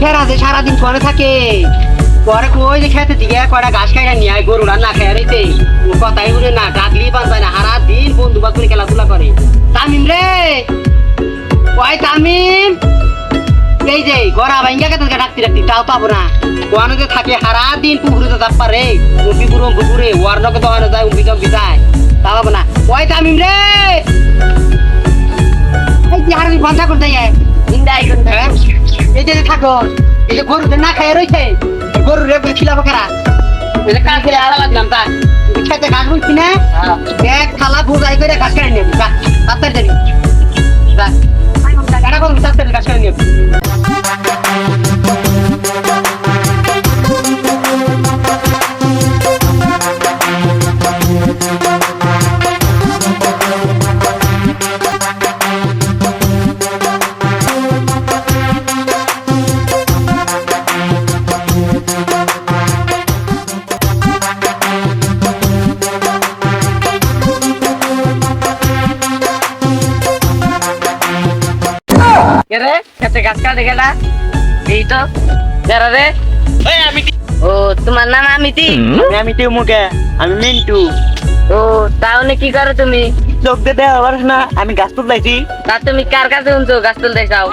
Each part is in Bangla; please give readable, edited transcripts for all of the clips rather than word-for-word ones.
ফেরা যে সারাদিন ফোনে থাকে পরে কই যে খেতে দিকে কয়টা ঘাস খাইয়া নিয়ে আয় গরুরা না খাইয়া রইতে ও কথাই বলে না ডাকলি বাঁধবে না সারা দিন বন্ধু বান্ধব খেলাধুলা করে তামিম রে কয় তামিম এই যে গড়া ভাঙ্গা কে তোকে ডাকতে ডাকতে তাও পাবো না কোয়ানো যে থাকে সারা দিন পুকুরে তো চাপ পারে পুকুরে ওয়ার নকে তো যায় উম্পি জম্পি যায় তা পাবো না কয় তামিম রে এই যে হারামি ভান্সা করতে যায় ইন্দাই করতে এই যে থাকো এই যে গরু না খাইয়া রইছে গরু রে খিলাবো কারা এই যে কাছে আড়া লাগলাম তা খেতে ঘাস বলছি না এক থালা বোঝাই করে ঘাস কেটে নিবি যা তাড়াতাড়ি যাবি যা এটা কোন তাড়াতাড়ি ঘাস কেটে নিবি রে খেতে গাছ কাটে গেলা এই তো যারা রে ও তোমার নাম আমিতি আমি তো মুখে আমি মিন্টু ও তাহলে কি করো তুমি চোখ দিয়ে দেওয়া পারিস না আমি গাছ তুলতেছি তা তুমি কার কাছে শুনছো গাছ তুলতে চাও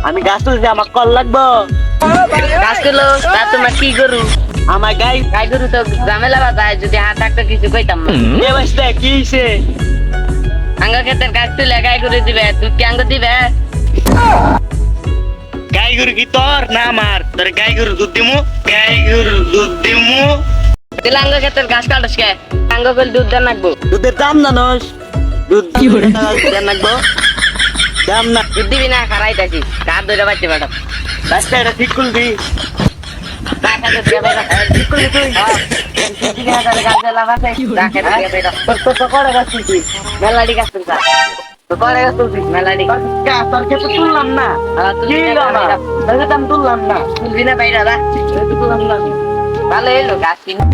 আমি গাছ তুলছি আমার কল লাগবো গাছ তুলো তা তোমার কি গরু আমার গাই গাই গরু তো ঝামেলা বাতায় যদি হাত থাকতো কিছু কইতাম না এ বাসটা কি হইছে আঙ্গ ক্ষেতের গাছ তুলে গাই গরু দিবে দুধ কি আঙ্গ দিবে গাই গরু কি তোর না আমার তোর গাই গরু দুধ দিমু গাই গরু দুধ দিমু দিলে আঙ্গ ক্ষেতের গাছ কাটস কে আঙ্গ করে দুধ দেন রাখবো দুধের দাম জানোস দুধ কি দেন রাখবো দাম না দুধ দিবি না খারাইতাছি গাছ ধরে বাচ্চা ম্যাডাম রাস্তা এটা ঠিক করবি মেলাডি গাছ তুলছা পরে গাছ তুলছিস মেলাডি তোর ক্ষেত্রে তুললাম না তুললাম না তুলবি না বাইরা তুললাম না ভালো এলো গাছ কিনে